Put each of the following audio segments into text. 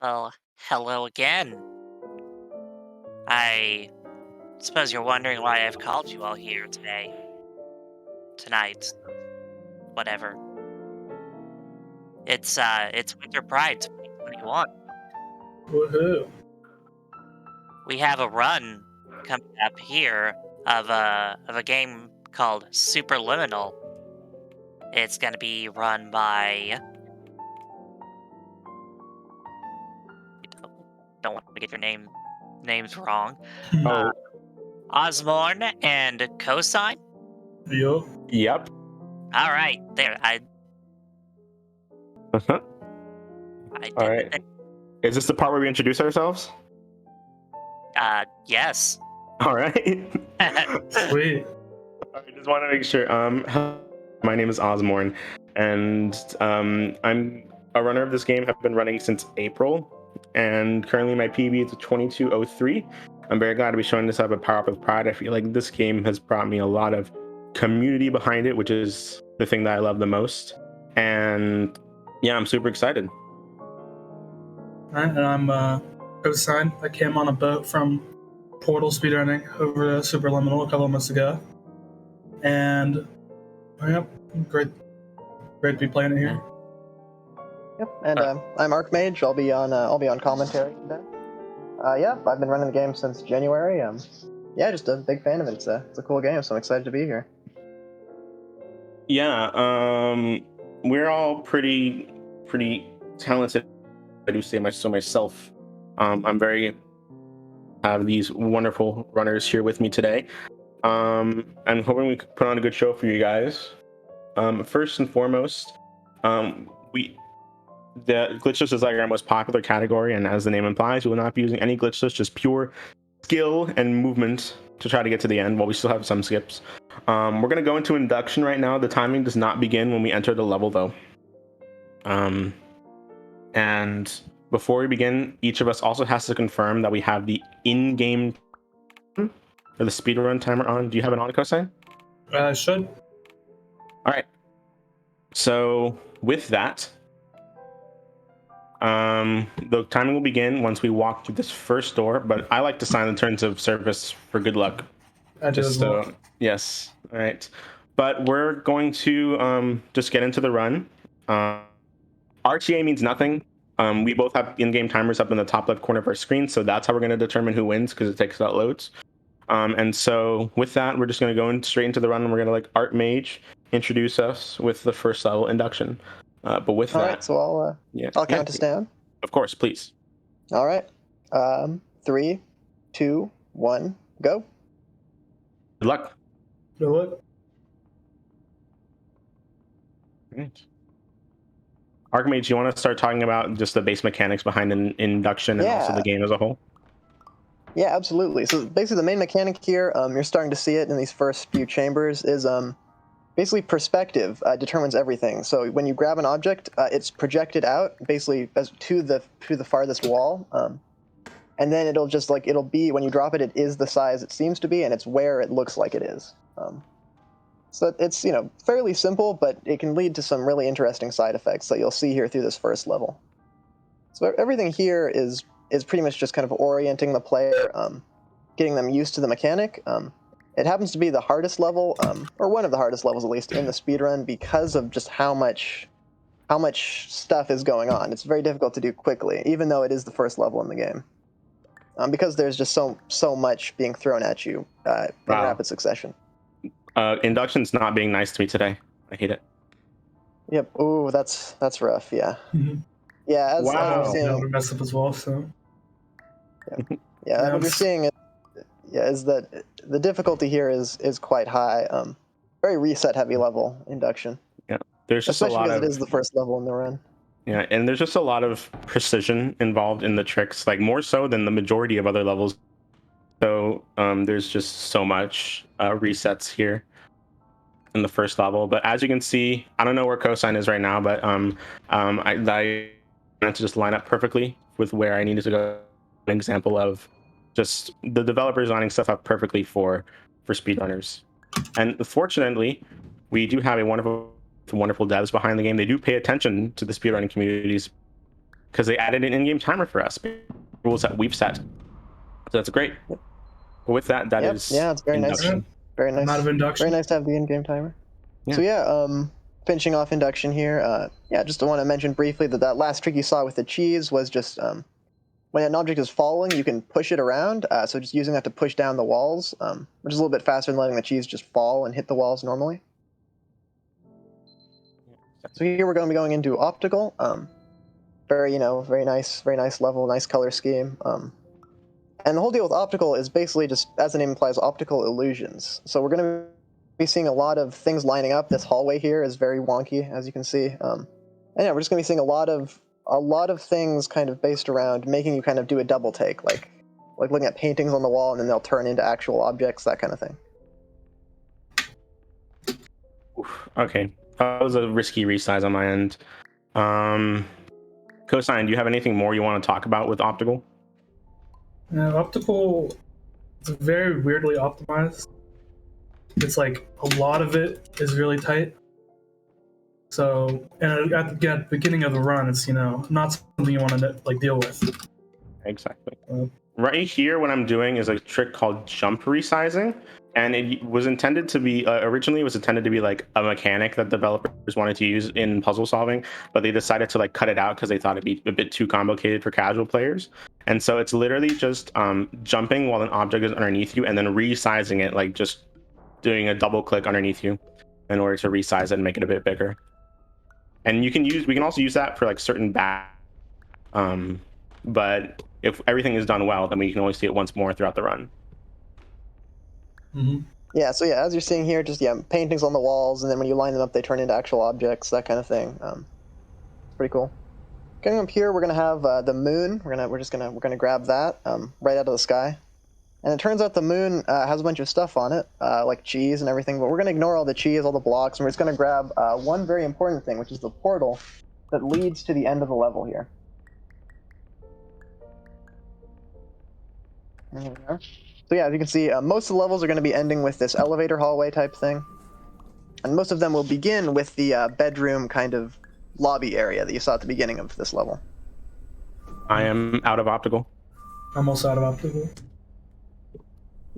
Well, hello again. I suppose you're wondering why I've called you all here today, tonight, whatever. It's Winter Pride 2021. Woohoo! We have a run coming up here of a game called Superliminal. It's gonna be run by don't want to get your names wrong. Uh, Oh, Ozmourn and cosine. Yo. yep. All right, there. Uh-huh. I All did right. Is this the part where we introduce ourselves? yes. All right. Sweet. I just want to make sure. My name is Ozmourn, and I'm a runner of this game. I've been running since April, and currently my PB is 2203. I'm very glad to be showing this up at Power Up with Pride. I feel like this game has brought me a lot of community behind it, which is the thing that I love the most. And yeah, I'm super excited. Alright, and I'm cosine. I came on a boat from Portal speedrunning over to Superliminal a couple of months ago. And yep, great to be playing it here. Yep, and I'm Archmage. I'll be on commentary today. Yeah, I've been running the game since January. Yeah, just a big fan of it. It's a cool game, so I'm excited to be here. Yeah, we're all pretty talented. I do say myself. I'm very have these wonderful runners here with me today. I'm hoping we could put on a good show for you guys. First and foremost, the glitchless is like our most popular category, and as the name implies, we will not be using any glitchless, just pure skill and movement to try to get to the end while we still have some skips. We're going to go into induction right now. The timing does not begin when we enter the level, though. And before we begin, each of us also has to confirm that we have the in-game or the speedrun timer on. Do you have it on, cosine? I should. All right. So with that, the timing will begin once we walk through this first door, but I like to sign the terms of service for good luck. I do as well. Yes. All right. But we're going to just get into the run. RTA means nothing. We both have in-game timers up in the top left corner of our screen, so that's how we're going to determine who wins because it takes out loads. And so with that, we're just going to go straight into the run, and we're going to Archmage introduce us with the first level induction. But with All that, right, so I'll count us down. Of course, please. All right, 3, 2, 1, go. Good luck. Good luck. Great. Archmage, you want to start talking about just the base mechanics behind an induction and also the game as a whole? Yeah, absolutely. So basically the main mechanic here, you're starting to see it in these first few chambers, is basically perspective determines everything. So when you grab an object, it's projected out basically as to the farthest wall. And then it'll just it'll be, when you drop it, it is the size it seems to be, and it's where it looks like it is. So it's, fairly simple, but it can lead to some really interesting side effects that you'll see here through this first level. So everything here is pretty much just kind of orienting the player, getting them used to the mechanic. It happens to be the hardest level, or one of the hardest levels at least, in the speedrun because of just how much stuff is going on. It's very difficult to do quickly, even though it is the first level in the game. Because there's just so much being thrown at you in rapid succession. Induction's not being nice to me today. I hate it. Yep. Ooh, that's rough. Yeah. Mm-hmm. Yeah. As Wow. you're seeing, That would mess up as well. So. Yeah. What you're seeing is that the difficulty here is quite high. Very reset heavy level induction. Yeah. There's just especially a lot because of, it is the first level in the run. Yeah, and there's just a lot of precision involved in the tricks, more so than the majority of other levels. So there's just so much resets here in the first level. But as you can see, I don't know where cosine is right now, but I wanted to just line up perfectly with where I needed to go. An example of just the developers lining stuff up perfectly for speedrunners. And fortunately, we do have a wonderful devs behind the game. They do pay attention to the speedrunning communities. because they added an in-game timer for us, rules that we've set. So that's great. Yep. But with that, that is Yeah, it's very induction. nice. Very nice. Amount of induction. Very nice to have the in-game timer. Yeah. So finishing off induction here. Just want to mention briefly that last trick you saw with the cheese was just when an object is falling, you can push it around. So just using that to push down the walls, which is a little bit faster than letting the cheese just fall and hit the walls normally. So here we're going to be going into optical. Very nice level, nice color scheme. And the whole deal with optical is basically just, as the name implies, optical illusions. So we're going to be seeing a lot of things lining up. This hallway here is very wonky, as you can see. And yeah, we're just going to be seeing a lot of things kind of based around making you kind of do a double take, like looking at paintings on the wall and then they'll turn into actual objects, that kind of thing. Oof, okay, that was a risky resize on my end. Cosine, do you have anything more you want to talk about with optical? Optical is very weirdly optimized. It's like a lot of it is really tight. So, and at the beginning of the run, it's not something you want to deal with. Exactly. Right here, what I'm doing is a trick called jump resizing, and it was intended to be originally it was intended to be like a mechanic that developers wanted to use in puzzle solving, but they decided to cut it out because they thought it'd be a bit too complicated for casual players. And so it's literally just jumping while an object is underneath you, and then resizing it, just doing a double click underneath you in order to resize it and make it a bit bigger. And we can also use that for certain but if everything is done well, then we can only see it once more throughout the run. Mm-hmm. Yeah, so yeah, as you're seeing here, just paintings on the walls, and then when you line them up, they turn into actual objects, that kind of thing. It's pretty cool. Getting up here, we're gonna have the moon. We're gonna grab that right out of the sky, and it turns out the moon has a bunch of stuff on it, like cheese and everything. But we're gonna ignore all the cheese, all the blocks, and we're just gonna grab one very important thing, which is the portal that leads to the end of the level here. There we are. So yeah, as you can see, most of the levels are going to be ending with this elevator hallway type thing. And most of them will begin with the bedroom kind of lobby area that you saw at the beginning of this level. I am out of optical. I'm also out of optical.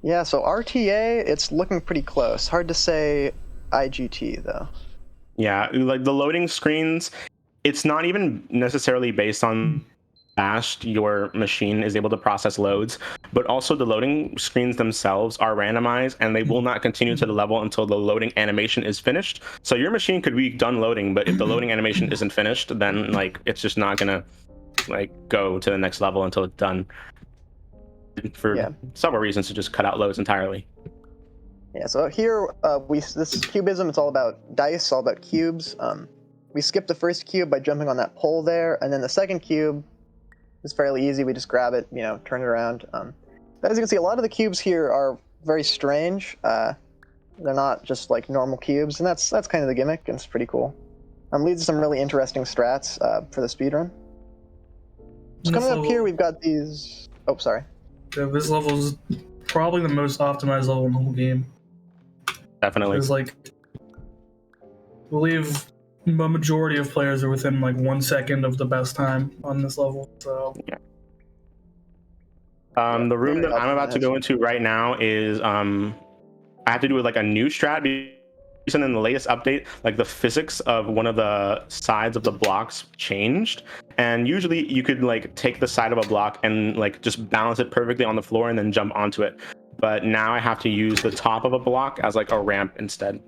Yeah, so RTA, it's looking pretty close. Hard to say IGT, though. Yeah, the loading screens, it's not even necessarily based on fast your machine is able to process loads, but also the loading screens themselves are randomized, and they will not continue to the level until the loading animation is finished. So your machine could be done loading, but if the loading animation isn't finished, then it's just not gonna go to the next level until it's done. For several reasons, to just cut out loads entirely. Yeah, so here this cubism, it's all about dice, all about cubes. We skip the first cube by jumping on that pole there, and then the second cube is fairly easy. We just grab it, turn it around. But as you can see, a lot of the cubes here are very strange. They're not just like normal cubes, and that's kind of the gimmick, and it's pretty cool. Leads to some really interesting strats for the speedrun. So coming up here, we've got these... Oh, sorry. Yeah, this level is probably the most optimized level in the whole game. Definitely. It's I believe the majority of players are within 1 second of the best time on this level. So yeah. The room that I'm about to go into right now is I have to do with a new strat because in the latest update, the physics of one of the sides of the blocks changed, and usually you could take the side of a block and just balance it perfectly on the floor and then jump onto it. But now I have to use the top of a block as a ramp instead.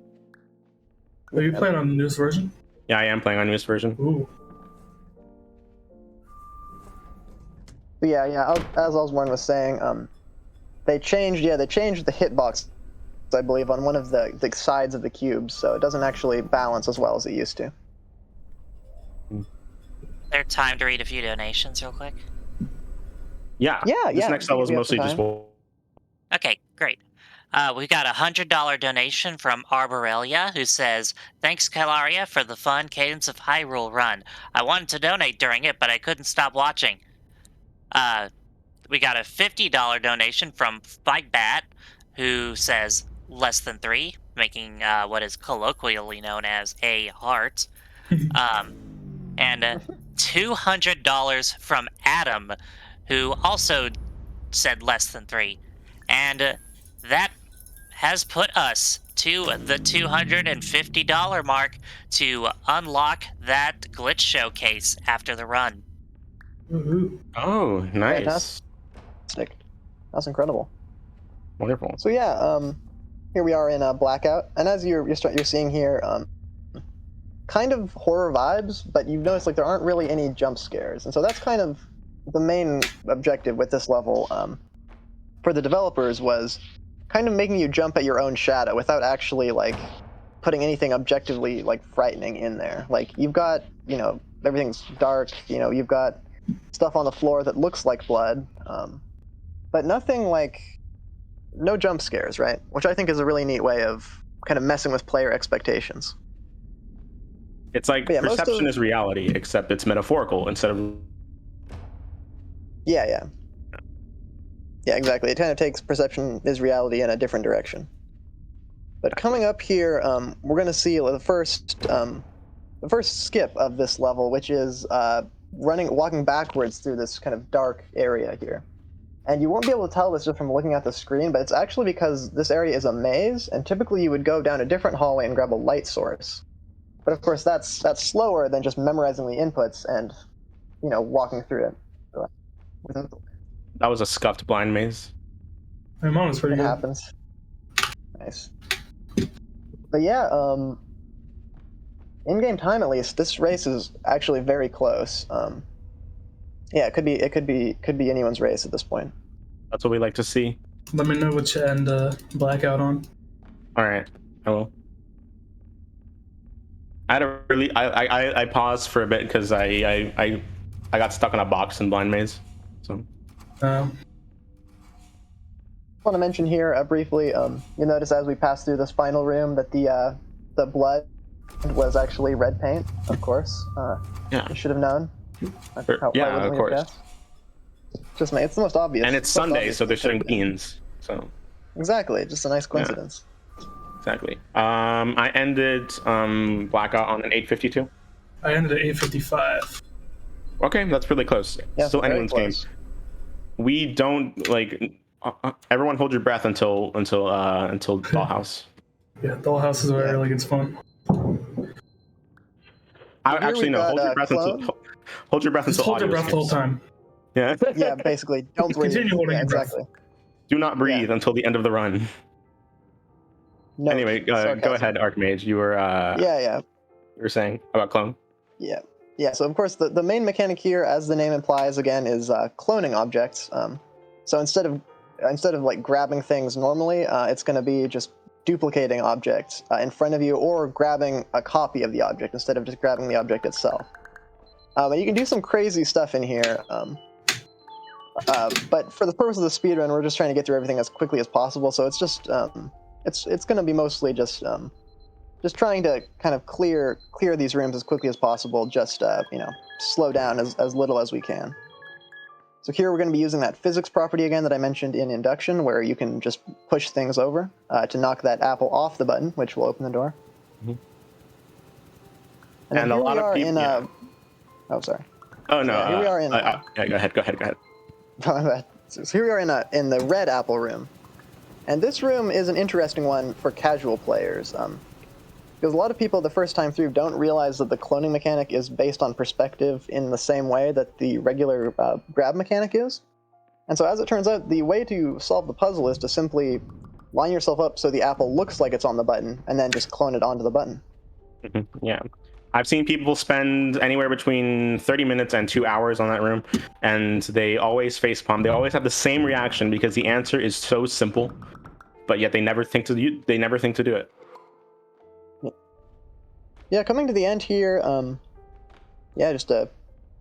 Are you playing on the newest version? Yeah, I am playing on newest version. Ooh. Yeah. As Ozmourn was saying, they changed the hitbox, I believe, on one of the sides of the cubes, so it doesn't actually balance as well as it used to. There time to read a few donations real quick? Yeah. This next level is mostly just... Okay, great. We got a $100 donation from Arborelia, who says, "Thanks, Calaria, for the fun Cadence of Hyrule run. I wanted to donate during it, but I couldn't stop watching." We got a $50 donation from Fightbat, who says, "Less than 3, making what is colloquially known as a heart." And $200 from Adam, who also said less than 3. And that has put us to the $250 mark to unlock that glitch showcase after the run. Woohoo. Oh, nice. Fantastic. That's incredible. Wonderful. So yeah, here we are in a blackout, and as you're seeing here, kind of horror vibes, but you've noticed like there aren't really any jump scares, and so that's kind of the main objective with this level for the developers was kind of making you jump at your own shadow without actually like putting anything objectively like frightening in there. Like you've got, you know, everything's dark, you know, you've got stuff on the floor that looks like blood, but nothing like, no jump scares, right? Which I think is a really neat way of kind of messing with player expectations. It's like Yeah, perception is reality, except it's metaphorical instead of. Yeah, exactly. It kind of takes perception is reality in a different direction. But coming up here, we're going to see the first skip of this level, which is walking backwards through this kind of dark area here. And you won't be able to tell this just from looking at the screen, but it's actually because this area is a maze, and typically you would go down a different hallway and grab a light source. But of course, that's slower than just memorizing the inputs and, you know, walking through it. That was a scuffed blind maze. My mom was pretty It good. happens. Nice. But yeah, in-game time at least, this race is actually very close. Yeah, it could be anyone's race at this point. That's what we like to see. Let me know which end blackout on. All right, I will. I had a really I paused for a bit because I got stuck in a box in blind maze. So. I want to mention here briefly. You notice as we pass through this final room that the blood was actually red paint. Of course. Yeah. You should have known. Yeah, of course. Just it's the most obvious. And it's Sunday, so they're showing beans. So. Exactly, just a nice coincidence. Yeah. Exactly. I ended blackout on an 8:52. I ended at 8:55. Okay, that's really close. Yeah, still anyone's game. We don't like. Everyone, hold your breath until Dollhouse. Yeah, Dollhouse is where it really gets fun. Actually no. Hold your breath until. Hold your breath until. Hold your breath the whole time. Yeah. Yeah, basically, don't breathe. Continue holding your breath. Exactly. Do not breathe until the end of the run. No, anyway, go ahead, Archmage. You were. Yeah. You were saying about clone. Yeah. So of course, the main mechanic here, as the name implies, again, is cloning objects. So instead of like grabbing things normally, it's going to be just duplicating objects in front of you, or grabbing a copy of the object instead of just grabbing the object itself. And you can do some crazy stuff in here. But for the purpose of the speedrun, we're just trying to get through everything as quickly as possible. So it's just it's going to be mostly just trying to kind of clear these rooms as quickly as possible. Just slow down as little as we can. So here we're going to be using that physics property again that I mentioned in induction, where you can just push things over to knock that apple off the button, which will open the door. Mm-hmm. And a lot of people. Oh, sorry. Oh no. Here we are in. Yeah, go ahead. So here we are in the red apple room, and this room is an interesting one for casual players, because a lot of people the first time through don't realize that the cloning mechanic is based on perspective in the same way that the regular grab mechanic is. And so as it turns out, the way to solve the puzzle is to simply line yourself up so the apple looks like it's on the button, and then just clone it onto the button. Mm-hmm. Yeah. I've seen people spend anywhere between 30 minutes and 2 hours on that room, and they always facepalm. They always have the same reaction because the answer is so simple, but yet they never think to do it. Yeah, coming to the end here, just a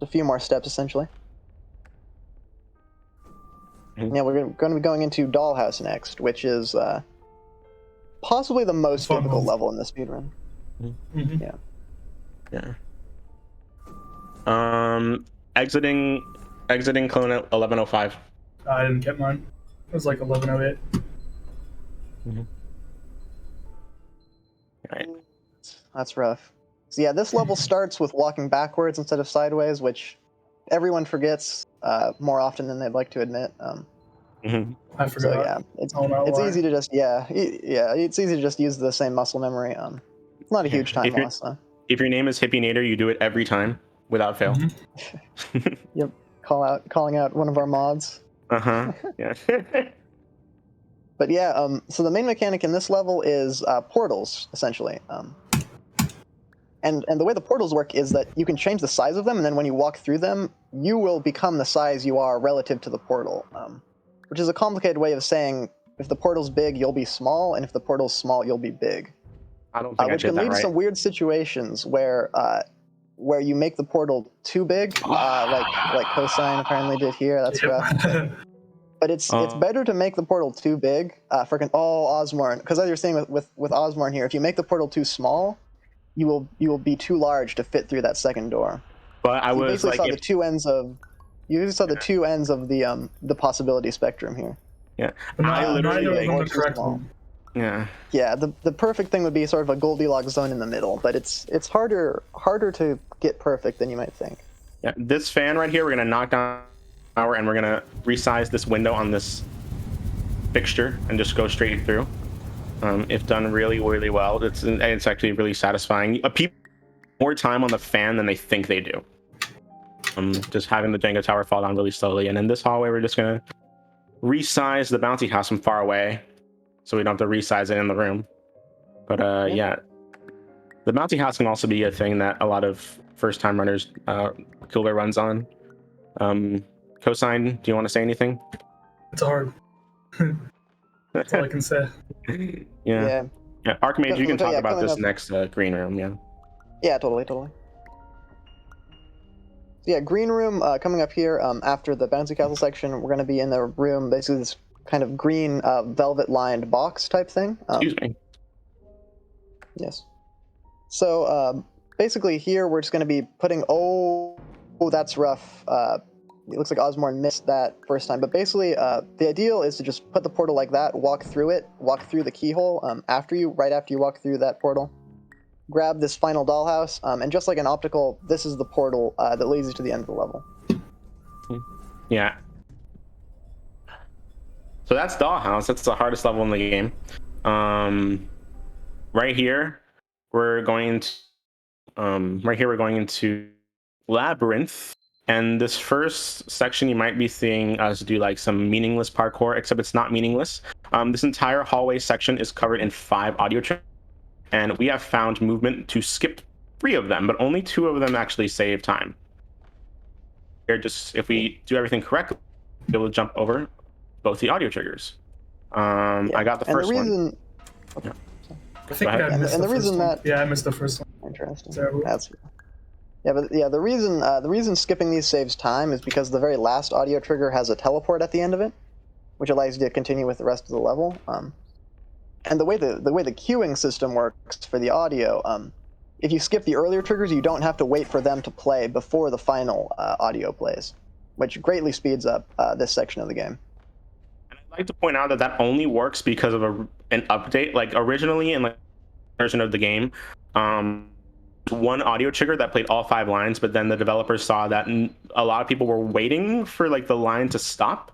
few more steps essentially. Mm-hmm. Yeah, we're going to be going into Dollhouse next, which is possibly the most difficult level in the speedrun. Mm-hmm. Yeah. Exiting clone at 11:05. I didn't get mine. It was like 11:08. Mm-hmm. All right. That's rough. So yeah, this level starts with walking backwards instead of sideways, which everyone forgets more often than they'd like to admit. I So forgot. yeah, Oh, no, it's why? easy to just it's easy to just use the same muscle memory. It's not a Yeah. huge time loss though. If your name is Hippie you do it every time without fail. Mhm. Yep, calling out one of our mods. Yeah. But yeah, so the main mechanic in this level is portals essentially. And the way the portals work is that you can change the size of them, and then when you walk through them, you will become the size you are relative to the portal. Which is a complicated way of saying if the portal's big, you'll be small, and if the portal's small, you'll be big. I don't think I Which did can that lead to right. some weird situations where you make the portal too big, like cosine apparently did here. That's rough. But it's better to make the portal too big for Ozmourn, because as you're saying with Ozmourn here, if you make the portal too small, you will be too large to fit through that second door. But I So you was basically like, saw the two ends of the possibility spectrum here. yeah, But I literally neither of big them or the too correct small. one. yeah. Yeah, the perfect thing would be sort of a Goldilocks zone in the middle, but it's harder to get perfect than you might think. Yeah, this fan right here, we're gonna knock down power, and we're gonna resize this window on this fixture and just go straight through. If done really, really well, it's actually really satisfying. People more time on the fan than they think they do. Just having the Jenga tower fall down really slowly, and in this hallway, we're just gonna resize the bouncy house from far away, so we don't have to resize it in the room. But yeah, the bouncy house can also be a thing that a lot of first-time runners kill their runs on. Cosine, do you want to say anything? It's hard. That's all I can say. Yeah. Archmage, you can talk about coming this up. next green room. Yeah, totally. So yeah, green room coming up here after the bouncy castle section. We're going to be in the room, basically this kind of green velvet-lined box type thing. Excuse me. Yes. So basically here we're just going to be putting, oh, that's rough. It looks like Ozmourn missed that first time. But basically the ideal is to just put the portal like that, walk through the keyhole right after you walk through that portal. Grab this final dollhouse, and just like an optical, this is the portal that leads you to the end of the level. Yeah. So that's dollhouse. That's the hardest level in the game. Right here, we're going into labyrinth. And this first section, you might be seeing us do like some meaningless parkour, except it's not meaningless. This entire hallway section is covered in 5 audio tracks, and we have found movement to skip 3 of them, but only 2 of them actually save time. If we do everything correctly, we'll be able to jump over both the audio triggers. I got the first one. Yeah. I think I missed the first one. Yeah, I missed the first one. Interesting. Terrible. The reason skipping these saves time is because the very last audio trigger has a teleport at the end of it, which allows you to continue with the rest of the level. And the way the queuing system works for the audio, if you skip the earlier triggers, you don't have to wait for them to play before the final audio plays, which greatly speeds up this section of the game. And I'd like to point out that only works because of an update. Like originally in the version of the game, one audio trigger that played all 5 lines, but then the developers saw that a lot of people were waiting for like the line to stop,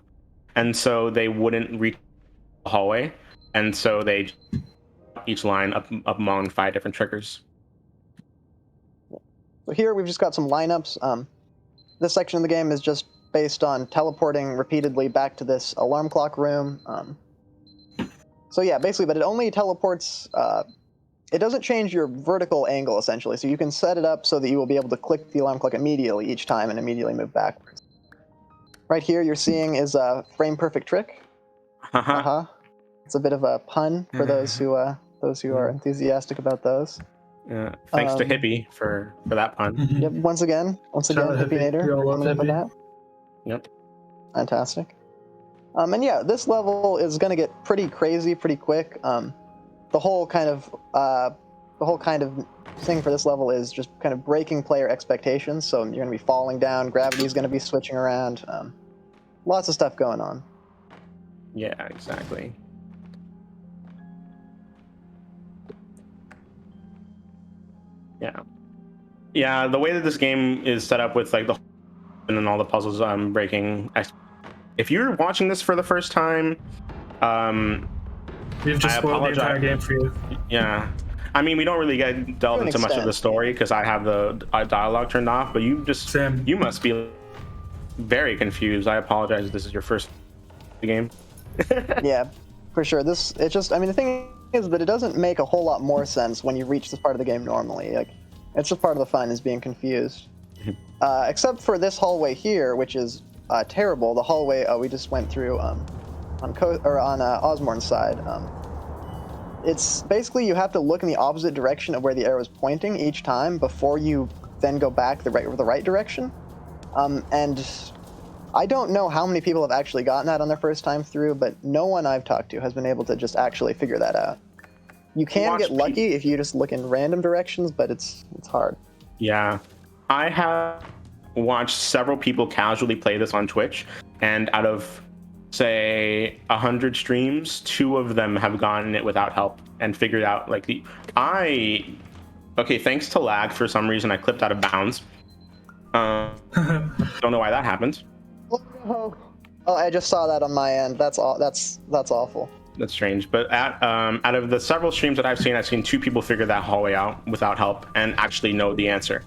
and so they wouldn't reach the hallway, and so they each line up among 5 different triggers. So here we've just got some lineups. This section of the game is just based on teleporting repeatedly back to this alarm clock room. So yeah, basically, but it only teleports. It doesn't change your vertical angle, essentially. So you can set it up so that you will be able to click the alarm clock immediately each time and immediately move backwards. Right here, you're seeing is a frame perfect trick. It's a bit of a pun for those who are enthusiastic about those. Yeah, thanks to Hippie for that pun. Yep. Once again, Hippie-nator coming up with that. Yep. Fantastic. And yeah, this level is going to get pretty crazy pretty quick. The whole kind of thing for this level is just kind of breaking player expectations. So you're going to be falling down, gravity is going to be switching around, lots of stuff going on. Yeah, exactly. Yeah. Yeah, the way that this game is set up with like the and then all the puzzles breaking. If you're watching this for the first time, We've I just spoiled the entire apologize. game for you. Yeah. I mean, we don't really get delve To an into much of the extent. story because I have the dialogue turned off, but Same. you must be very confused. I apologize if this is your first game. Yeah, for sure. I mean, the thing is that it doesn't make a whole lot more sense when you reach this part of the game normally. Like, it's just part of the fun is being confused. Except for this hallway here, which is terrible. The hallway we just went through on Ozmourn's side. It's basically you have to look in the opposite direction of where the arrow is pointing each time before you then go back the right direction. And I don't know how many people have actually gotten that on their first time through, but no one I've talked to has been able to just actually figure that out. You can get lucky if you just look in random directions, but it's hard. Yeah. I have watched several people casually play this on Twitch, and out of say 100 streams, 2 of them have gotten it without help and figured out like okay, thanks to lag, for some reason I clipped out of bounds. Don't know why that happened. Oh no! Oh, I just saw that on my end. That's awful. That's strange. But out of the several streams that I've seen 2 people figure that hallway out without help and actually know the answer,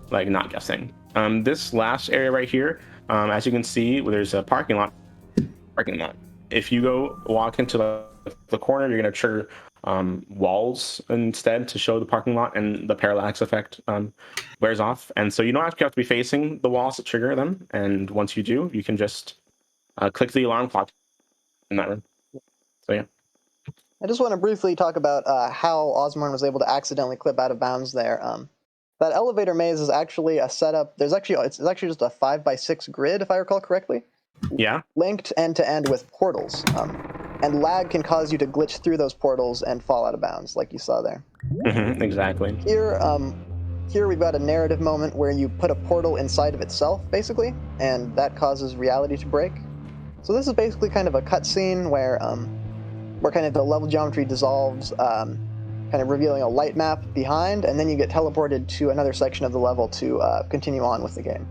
like not guessing. This last area right here, as you can see, there's a parking lot. If you go walk into the corner, you're gonna trigger walls instead to show the parking lot, and the parallax effect wears off. And so you don't actually have to be facing the walls to trigger them. And once you do, you can just click the alarm clock in that room. So yeah. I just want to briefly talk about how Ozmourn was able to accidentally clip out of bounds there. That elevator maze is actually a setup. It's actually just a 5x6 grid, if I recall correctly. Yeah. Linked end to end with portals. And lag can cause you to glitch through those portals and fall out of bounds, like you saw there. Exactly. Here we've got a narrative moment where you put a portal inside of itself, basically, and that causes reality to break. So this is basically kind of a cutscene where kind of the level geometry dissolves, kind of revealing a light map behind, and then you get teleported to another section of the level to continue on with the game.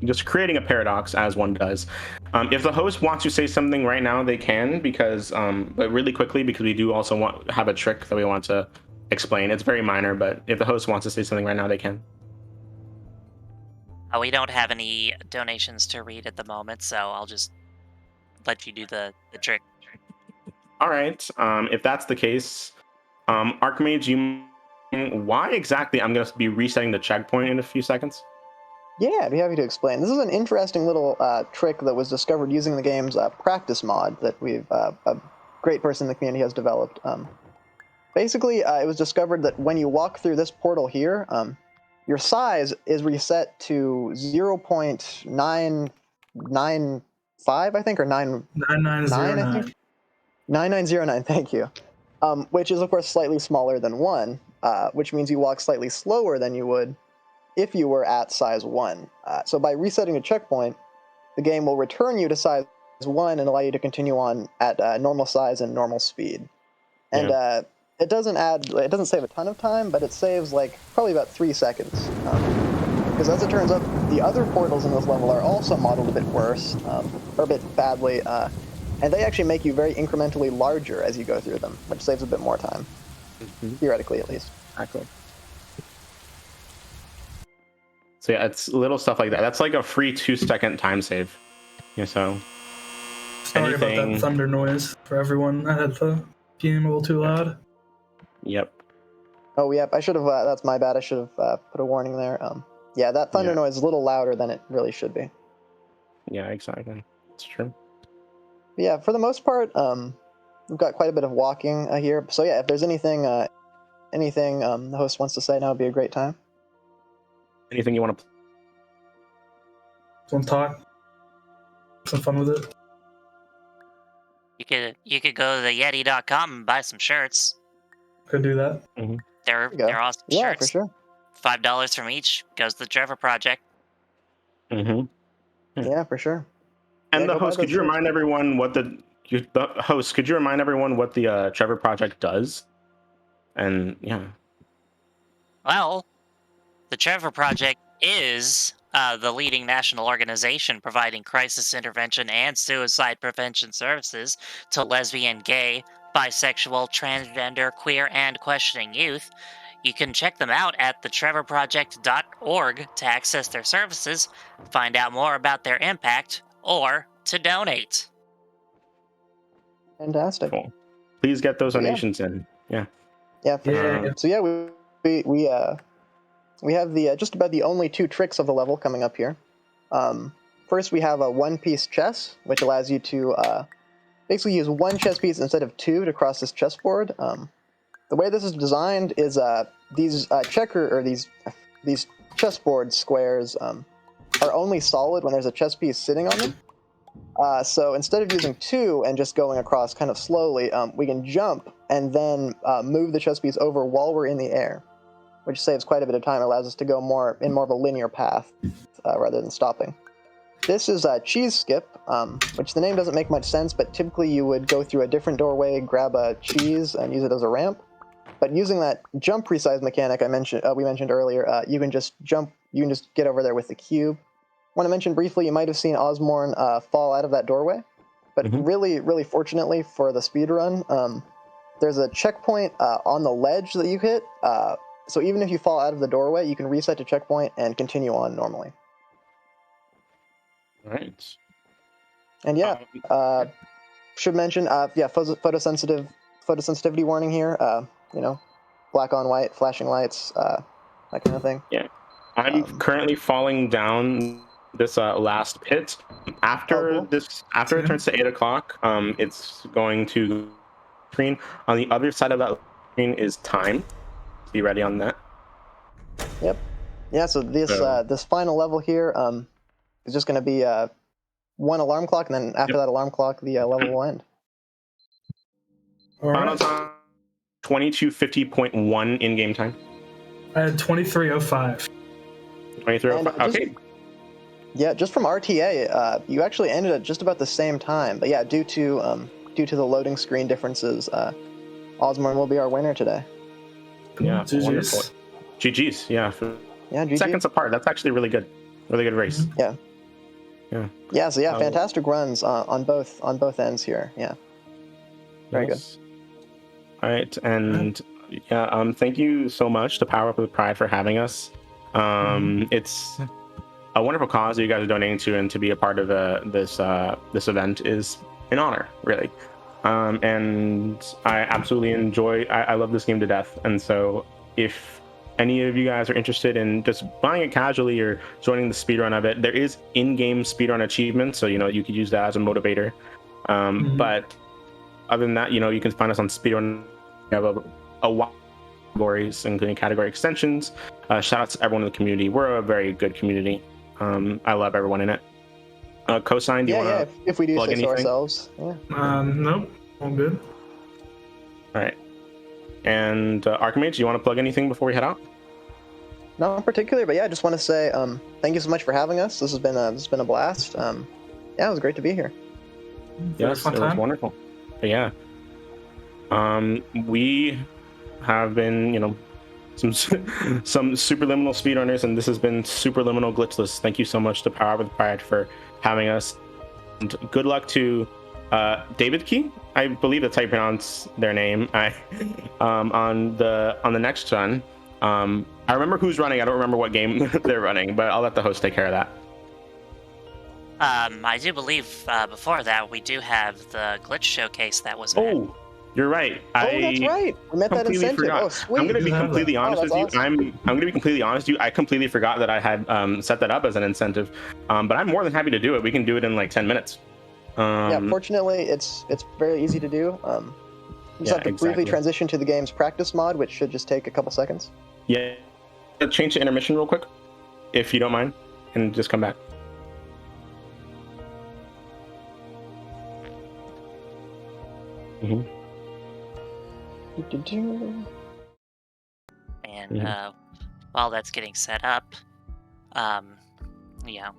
Just creating a paradox, as one does. If the host wants to say something right now, they can, but really quickly, because we do also have a trick that we want to explain. It's very minor, but if the host wants to say something right now, they can. We don't have any donations to read at the moment, so I'll just let you do the trick. All right. If that's the case, Archmage, why exactly I'm going to be resetting the checkpoint in a few seconds? Yeah, I'd be happy to explain. This is an interesting little trick that was discovered using the game's practice mod that a great person in the community has developed. Basically, it was discovered that when you walk through this portal here, your size is reset to 0.995, I think, or 9909. I think. 9909, thank you. Which is, of course, slightly smaller than 1, which means you walk slightly slower than you would if you were at size 1. So by resetting a checkpoint, the game will return you to size 1 and allow you to continue on at normal size and normal speed. And it doesn't save a ton of time, but it saves like probably about 3 seconds. Because as it turns out, the other portals in this level are also modeled a bit worse, or a bit badly, and they actually make you very incrementally larger as you go through them, which saves a bit more time. Theoretically, at least. Exactly. So yeah, it's little stuff like that. That's like a free 2-second time save. Yeah, so Sorry about that thunder noise for everyone. I had the game a little too loud. Yep. Oh, yep. I should have. That's my bad. I should have put a warning there. Yeah, that thunder noise is a little louder than it really should be. Yeah, exactly. It's true. But yeah, for the most part, we've got quite a bit of walking here. So yeah, if there's anything the host wants to say, now would be a great time. Anything you want to? Want to talk? Some fun with it. You could go to the Yeti.com and buy some shirts. Could do that. Mm-hmm. They're awesome shirts. Yeah, for sure. $5 from each goes to the Trevor Project. Yeah, for sure. And the host, could you remind everyone what the Trevor Project does? And yeah. Well, The Trevor Project is the leading national organization providing crisis intervention and suicide prevention services to lesbian, gay, bisexual, transgender, queer, and questioning youth. You can check them out at thetrevorproject.org to access their services, find out more about their impact, or to donate. Fantastic. Cool. Please get those So, yeah. donations in. Yeah. Yeah, for Yeah. sure. So yeah, we have the just about the only 2 tricks of the level coming up here. First, we have a one-piece chess, which allows you to basically use 1 chess piece instead of 2 to cross this chessboard. The way this is designed is these these chessboard squares are only solid when there's a chess piece sitting on them. So instead of using 2 and just going across kind of slowly, we can jump and then move the chess piece over while we're in the air, which saves quite a bit of time. It allows us to go more of a linear path rather than stopping. This is a cheese skip, which the name doesn't make much sense, but typically you would go through a different doorway, grab a cheese, and use it as a ramp. But using that jump resize mechanic we mentioned earlier, you can just jump. You can just get over there with the cube. I want to mention briefly, you might have seen Ozmourn fall out of that doorway, but really fortunately for the speedrun, there's a checkpoint on the ledge that you hit. So even if you fall out of the doorway, you can reset to checkpoint and continue on normally. All right. And yeah, should mention, photosensitivity warning here. Black on white, flashing lights, that kind of thing. Yeah. I'm currently falling down this last pit. After cool. after it turns to 8 o'clock, it's going to screen. On the other side of that screen is time. Be ready on that. Yep. Yeah. So this final level here is just going to be 1 alarm clock, and then after that alarm clock, the level will end. All Final right. time 22:50.1 in-game time. I had 23:05. 23:05. Okay. Yeah, just from RTA, you actually ended at just about the same time. But yeah, due to the loading screen differences, Ozmourn will be our winner today. Yeah, GG's. wonderful. GG's. Yeah. Yeah, GG. Seconds apart. That's actually really good. Really good race. Yeah. Yeah. Yeah. So yeah, fantastic runs on both ends here. Yeah. Very good. All right, and thank you so much to Power Up with Pride for having us. It's a wonderful cause that you guys are donating to, and to be a part of this event is an honor, really. And I absolutely enjoy. I love this game to death, and so if any of you guys are interested in just buying it casually or joining the speedrun of it, there is in-game speedrun achievements, so you could use that as a motivator. But other than that, you can find us on speedrun. We have a wide categories, including category extensions. Shout out to everyone in the community. We're a very good community. I love everyone in it. Cosine, do you want to if we do plug say anything? so ourselves. Yeah. Nope. All good. All right. And Archimage, do you want to plug anything before we head out? Not in particular, but yeah, I just want to say thank you so much for having us. This has been a blast. Yeah, it was great to be here. Yes, it was wonderful. But yeah. We have been, some superliminal speedrunners, and this has been Superliminal Glitchless. Thank you so much to Power with Pride for having us. And good luck to David Key. I believe that's how you pronounce their name. On the next run. I remember who's running. I don't remember what game they're running, but I'll let the host take care of that. I do believe before that we do have the glitch showcase that was met. Oh, you're right. That's right. We met that incentive. Forgot. Oh, sweet. I'm going to be completely honest with you. Awesome. I'm going to be completely honest with you. I completely forgot that I had set that up as an incentive. But I'm more than happy to do it. We can do it in like 10 minutes. Yeah, fortunately, it's very easy to do. You just have to briefly transition to the game's practice mod, which should just take a couple seconds. Yeah. Change to intermission real quick, if you don't mind, and just come back. And while that's getting set up, yeah.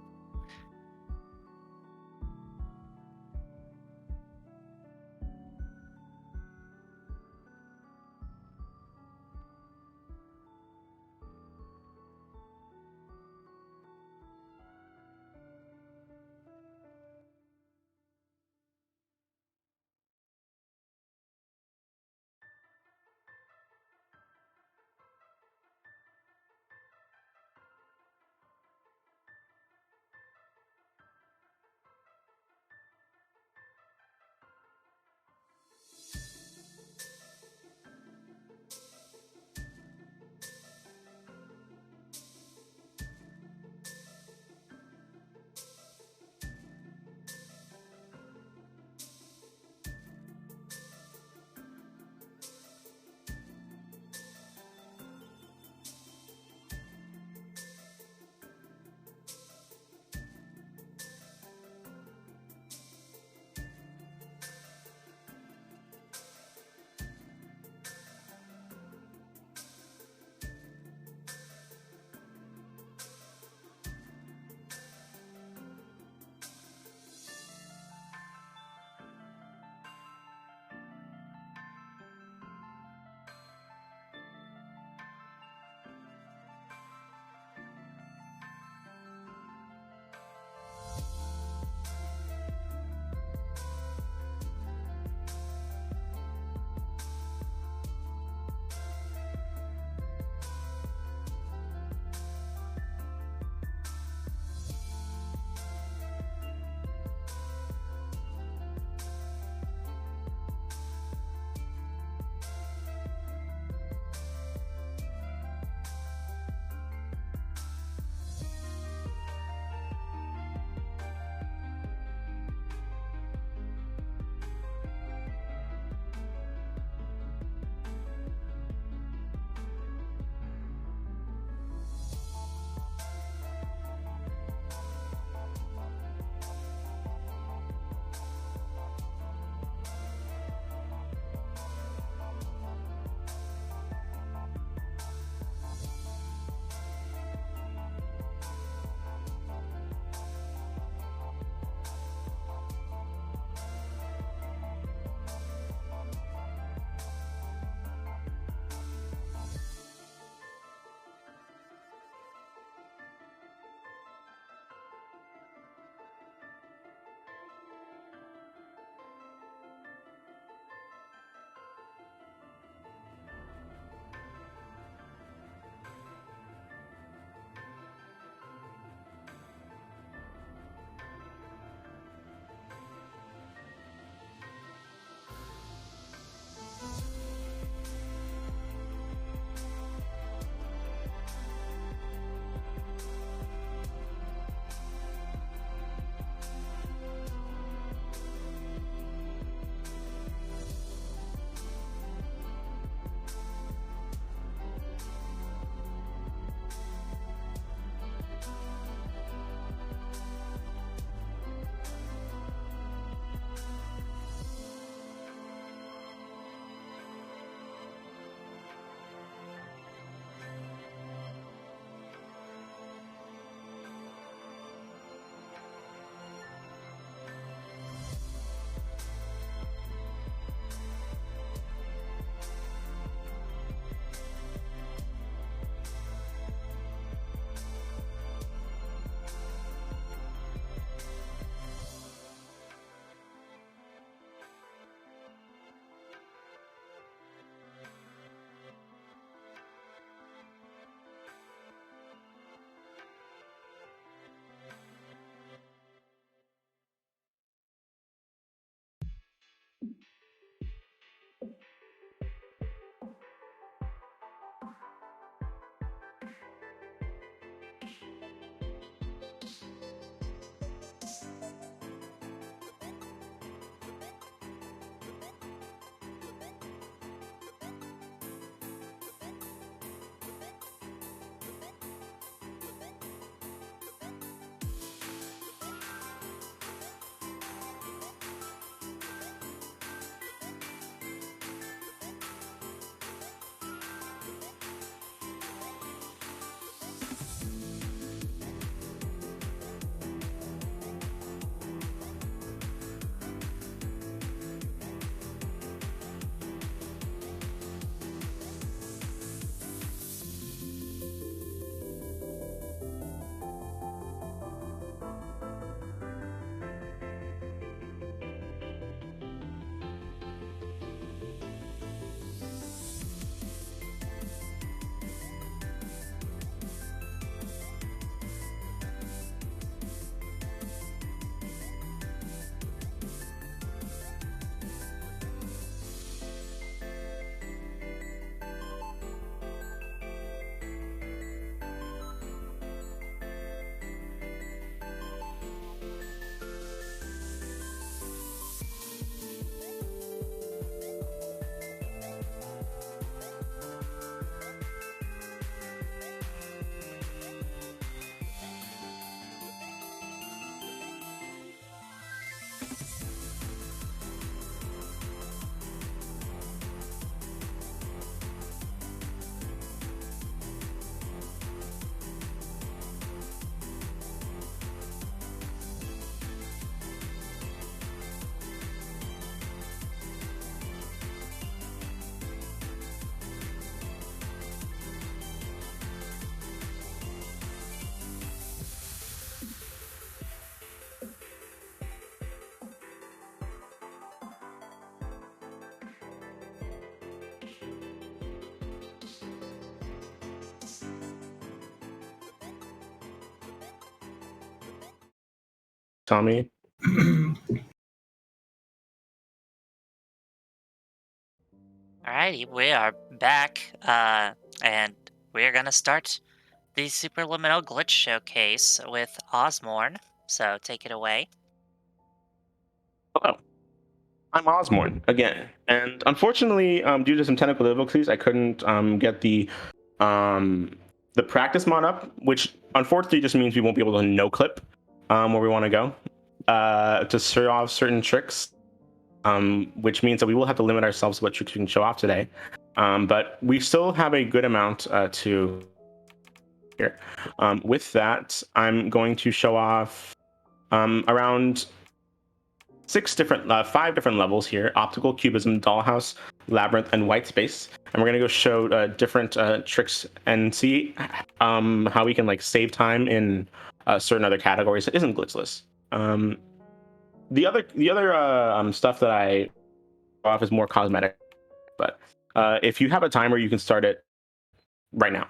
Tommy. Alrighty, we are back, and we're gonna start the Superliminal Glitch Showcase with Ozmourn. So take it away. Hello, I'm Ozmourn again, and unfortunately, due to some technical difficulties, I couldn't get the practice mod up, which unfortunately just means we won't be able to no clip where we want to go to show off certain tricks. Which means that we will have to limit ourselves to what tricks we can show off today. But we still have a good amount to here. With that, I'm going to show off around five different levels here: optical, cubism, dollhouse, labyrinth, and white space. And we're going to go show different tricks and see how we can like save time in certain other categories that isn't glitchless. The other stuff that I off is more cosmetic, but if you have a timer, you can start it right now.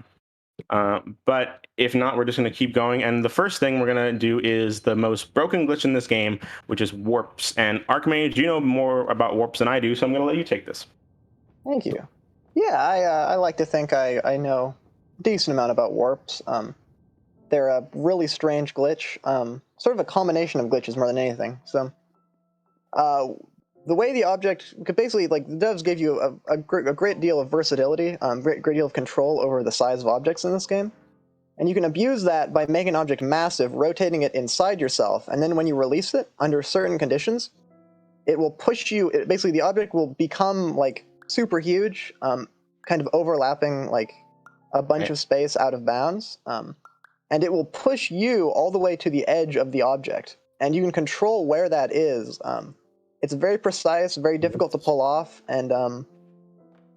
But if not, we're just going to keep going. And the first thing we're going to do is the most broken glitch in this game, which is warps. And Archmage, you know more about warps than I do, so I'm going to let you take this. Thank you. Yeah, I like to think I know a decent amount about warps. They're a really strange glitch, sort of a combination of glitches more than anything. So, the way the object could basically, like, the devs gave you a great deal of versatility, great deal of control over the size of objects in this game. And you can abuse that by making an object massive, rotating it inside yourself, and then when you release it, under certain conditions, it will push you, basically the object will become, like, super huge, kind of overlapping, like, a bunch of space out of bounds, and it will push you all the way to the edge of the object. And you can control where that is. It's very precise, very difficult to pull off, and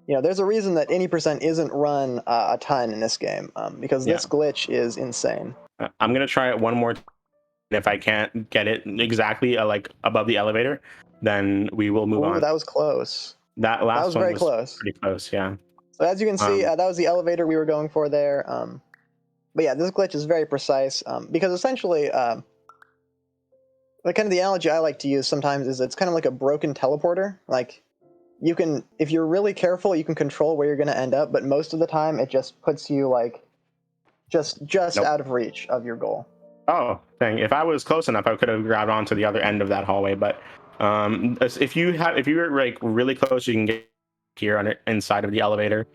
there's a reason that any percent isn't run a ton in this game, because this glitch is insane. I'm gonna try it one more time. If I can't get it exactly like above the elevator, then we will move on. That was close. That last that was one very was close. pretty close, yeah. So as you can see, that was the elevator we were going for there. But yeah, this glitch is very precise, because essentially, kind of the analogy I like to use sometimes is it's kind of like a broken teleporter. Like, you can, if you're really careful, you can control where you're going to end up, but most of the time it just puts you like just out of reach of your goal. Oh, dang! If I was close enough, I could have grabbed onto the other end of that hallway. But if you're like really close, you can get here on it inside of the elevator.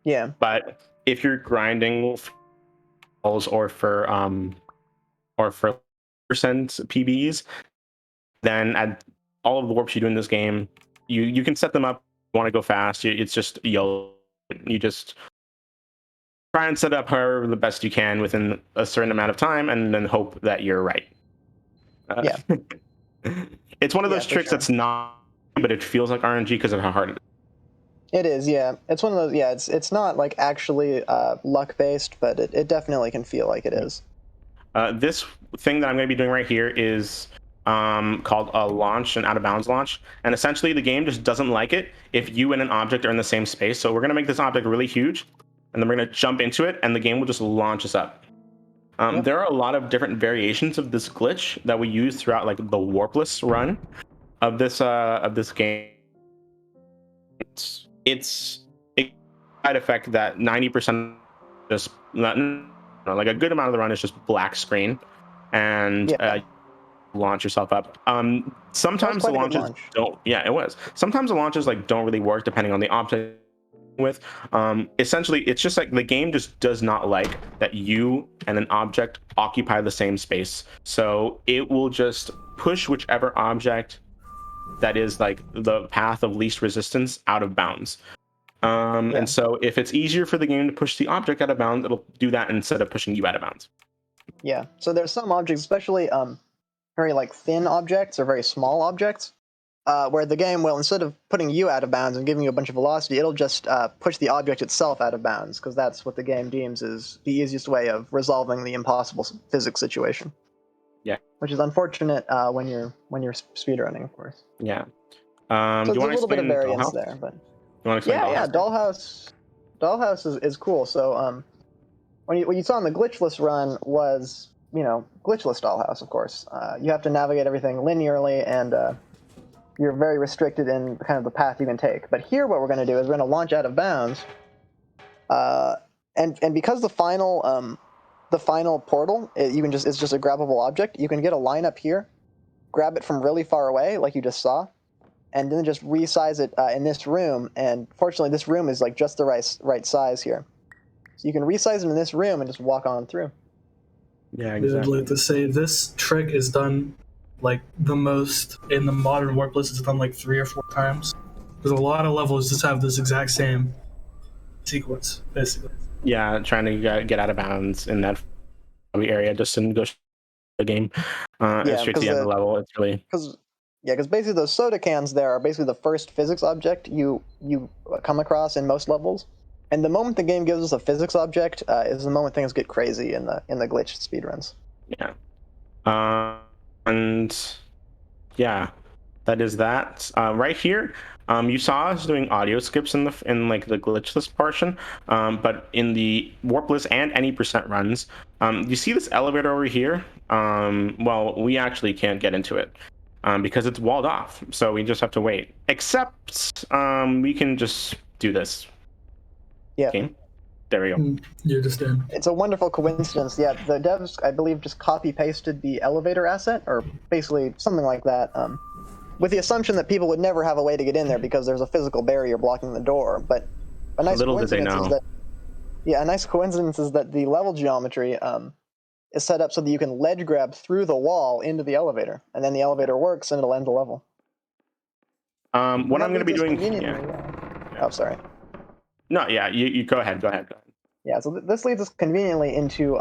Yeah. But if you're grinding or for percent PBs, then at all of the warps you do in this game, you can set them up. You want to go fast? It's just you just try and set up however the best you can within a certain amount of time, and then hope that you're right. Yeah. It's one of those tricks that's not, but it feels like RNG because of how hard it is. It is, yeah. It's one of those, yeah, it's not like actually luck-based, but it definitely can feel like it is. This thing that I'm going to be doing right here is called a launch, an out-of-bounds launch. And essentially, the game just doesn't like it if you and an object are in the same space. So we're going to make this object really huge, and then we're going to jump into it, and the game will just launch us up. There are a lot of different variations of this glitch that we use throughout like the warpless run of this game. It's a side effect that 90% just like a good amount of the run is just black screen, and launch yourself up. Sometimes the launches don't. Yeah, it was. Sometimes the launches like don't really work depending on the object with. Essentially, it's just like the game just does not like that you and an object occupy the same space. So it will just push whichever object that is like the path of least resistance out of bounds. And so if it's easier for the game to push the object out of bounds, it'll do that instead of pushing you out of bounds. Yeah. So there's some objects, especially very like thin objects or very small objects, where the game will, instead of putting you out of bounds and giving you a bunch of velocity, it'll just push the object itself out of bounds, because that's what the game deems is the easiest way of resolving the impossible physics situation. Yeah. Which is unfortunate when you're speedrunning, of course. Yeah. So there's a little bit of variance there, but you want to explain Dollhouse? Dollhouse is cool. So what you saw in the glitchless run was glitchless dollhouse, of course. You have to navigate everything linearly, and you're very restricted in kind of the path you can take. But here, what we're going to do is we're going to launch out of bounds, and because the final portal, it's just a grabbable object. You can get a line up here, grab it from really far away, like you just saw, and then just resize it in this room. And fortunately, this room is like just the right size here, so you can resize it in this room and just walk on through. Yeah, I'd exactly. like to say this trick is done like the most in the modern warpless. It's done like 3 or 4 times. Because a lot of levels just have this exact same sequence, basically. Yeah, trying to get out of bounds in that area just to go the game Yeah, straight to the end of the level. It's really because basically those soda cans there are basically the first physics object you come across in most levels. And the moment the game gives us a physics object is the moment things get crazy in the glitched speedruns. yeah. And yeah, that is that. Right here, you saw us doing audio skips in like the glitchless portion, but in the warpless and any percent runs, you see this elevator over here. Well, we actually can't get into it because it's walled off, so we just have to wait. Except we can just do this. Yeah. Okay, there we go. You understand. It's a wonderful coincidence. Yeah, the devs, I believe, just copy-pasted the elevator asset, or basically something like that, with the assumption that people would never have a way to get in there because there's a physical barrier blocking the door. But a nice Little did they coincidence is know. that, a nice coincidence is that the level geometry is set up so that you can ledge grab through the wall into the elevator, and then the elevator works and it'll end the level. What I'm going to be doing, Oh, sorry. No, yeah, you go ahead. Yeah, so this leads us conveniently into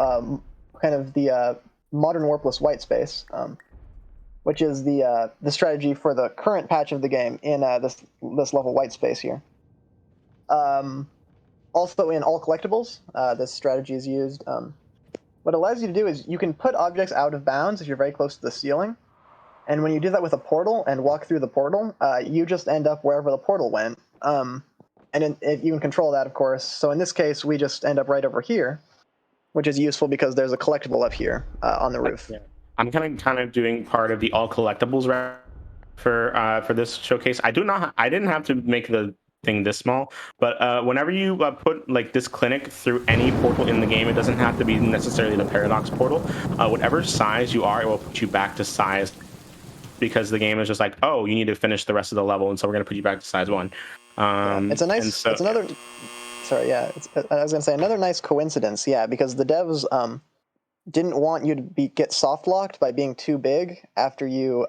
kind of the modern warpless white space, which is the strategy for the current patch of the game in this level white space here. Also in all collectibles, this strategy is used. What it allows you to do is you can put objects out of bounds if you're very close to the ceiling, and when you do that with a portal and walk through the portal, you just end up wherever the portal went. And you can control that, of course. So in this case, we just end up right over here, which is useful because there's a collectible up here on the roof. Yeah. I'm kind of doing part of the all collectibles for this showcase. I didn't have to make the thing this small, but whenever you put like this clinic through any portal in the game, it doesn't have to be necessarily the paradox portal. Whatever size you are, it will put you back to size, because the game is just like, oh, you need to finish the rest of the level, and so we're going to put you back to size 1. It's a nice. It's another. Sorry, yeah. I was gonna say another nice coincidence, yeah, because the devs didn't want you to get soft locked by being too big after you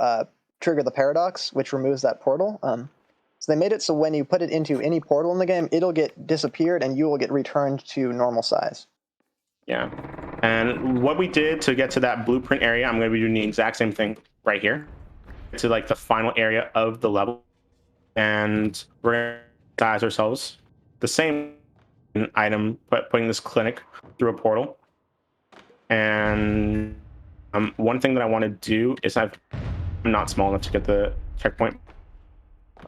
trigger the paradox, which removes that portal. So they made it so when you put it into any portal in the game, it'll get disappeared and you will get returned to normal size. Yeah, and what we did to get to that blueprint area, I'm going to be doing the exact same thing right here to like the final area of the level, and we're going to size ourselves the same item, but putting this clinic through a portal. And one thing that I want to do is I'm not small enough to get the checkpoint.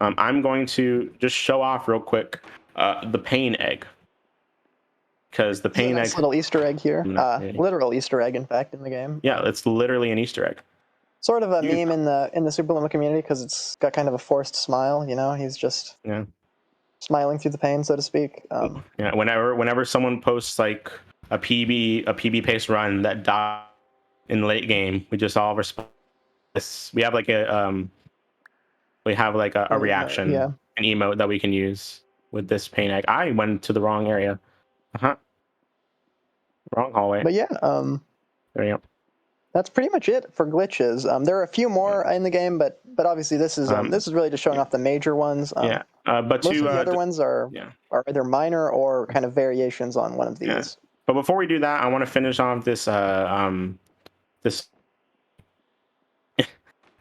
I'm going to just show off real quick the pain egg, because the pain egg, little Easter egg here, literal Easter egg, in fact, in the game. Yeah, it's literally an Easter egg. Sort of a meme in the Superliminal community because it's got kind of a forced smile. You know, he's just smiling through the pain, so to speak. Yeah, whenever someone posts like a PB pace run that died in the late game, we just all respond. We have like a reaction, an emote that we can use with this pain egg. I went to the wrong area. Wrong hallway. But yeah, there you go. That's pretty much it for glitches. There are a few more in the game, but obviously this is really just showing off the major ones. But most of the other ones are either minor or kind of variations on one of these. Yeah. But before we do that, I want to finish off this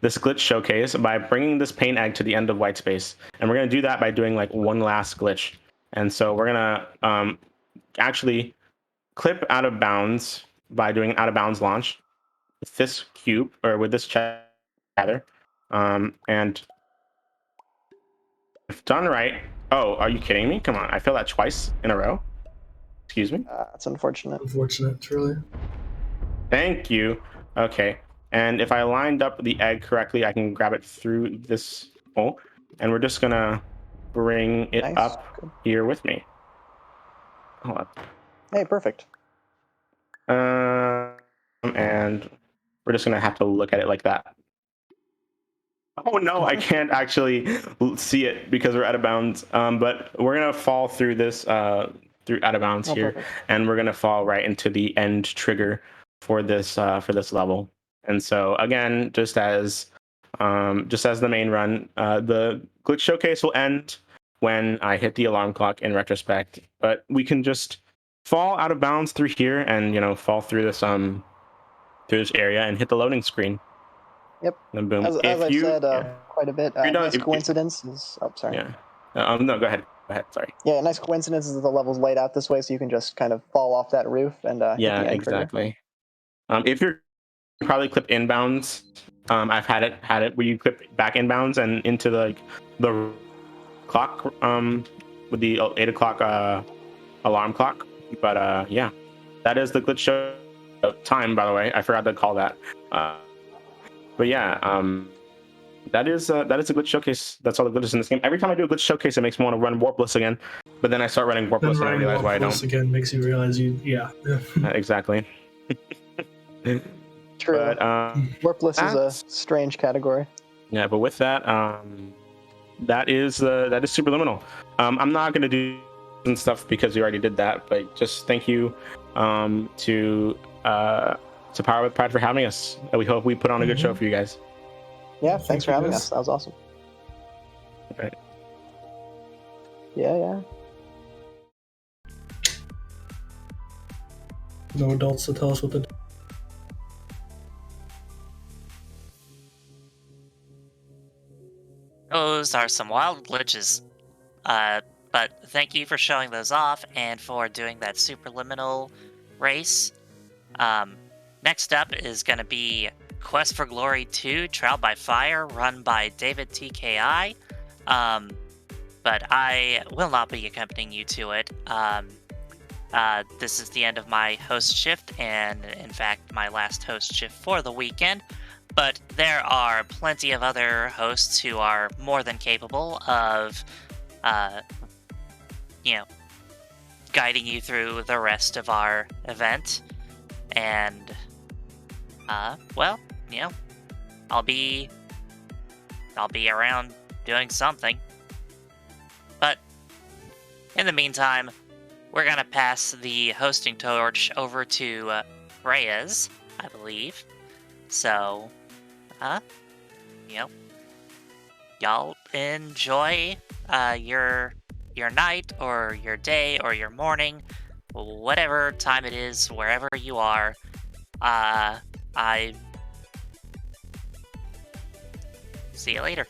this glitch showcase by bringing this pain egg to the end of white space, and we're gonna do that by doing like one last glitch. And so we're gonna actually clip out of bounds by doing an out of bounds launch with this cube, or with this chatter, and if done right. Oh, are you kidding me? Come on, I failed that twice in a row. Excuse me. That's unfortunate. Unfortunate, truly. Thank you. Okay. And if I lined up the egg correctly, I can grab it through this hole. And we're just gonna bring it Nice. up Good. here with me. Hold up. Hey, perfect. And we're just gonna have to look at it like that. Oh no, I can't actually see it because we're out of bounds. But we're gonna fall through this through out of bounds Oh, here, perfect. and we're gonna fall right into the end trigger for this level. And so again, just as the main run, the glitch showcase will end when I hit the alarm clock in retrospect. But we can just fall out of bounds through here, and fall through this area and hit the loading screen. Yep. And boom. As I've said quite a bit, If you're done, nice coincidence is. Oh, sorry. yeah. No, go ahead. Go ahead. Sorry. Yeah, nice coincidence is that the level's laid out this way, so you can just kind of fall off that roof and hit Yeah, the end trigger. exactly. If you're probably clip inbounds, I've had it where you clip back inbounds and into the clock with the 8 o'clock alarm clock. But yeah, that is the glitch show time. By the way, I forgot to call that. But yeah, that is a glitch showcase. That's all the glitches in this game. Every time I do a glitch showcase, it makes me want to run warpless again. But then I start running Then warpless and I running realize why I warpless don't. again makes you realize yeah. Exactly. True. But Warpless is a strange category. yeah. But with that, that is Superliminal. I'm not gonna do and stuff because we already did that. But just thank you to Power with Pride for having us. We hope we put on a good show for you guys. Yeah, thanks for you having guys. us. That was awesome. Right. Yeah. No adults to tell us what to do. Those are some wild glitches. But thank you for showing those off and for doing that Superliminal race. Next up is going to be Quest for Glory 2 Trial by Fire, run by David TKI. But I will not be accompanying you to it. This is the end of my host shift, and in fact, my last host shift for the weekend. But there are plenty of other hosts who are more than capable of, guiding you through the rest of our event. And, well, I'll be around doing something. But in the meantime, we're gonna pass the hosting torch over to Reyes, I believe. So, y'all enjoy your night or your day or your morning, whatever time it is, wherever you are. I see you later.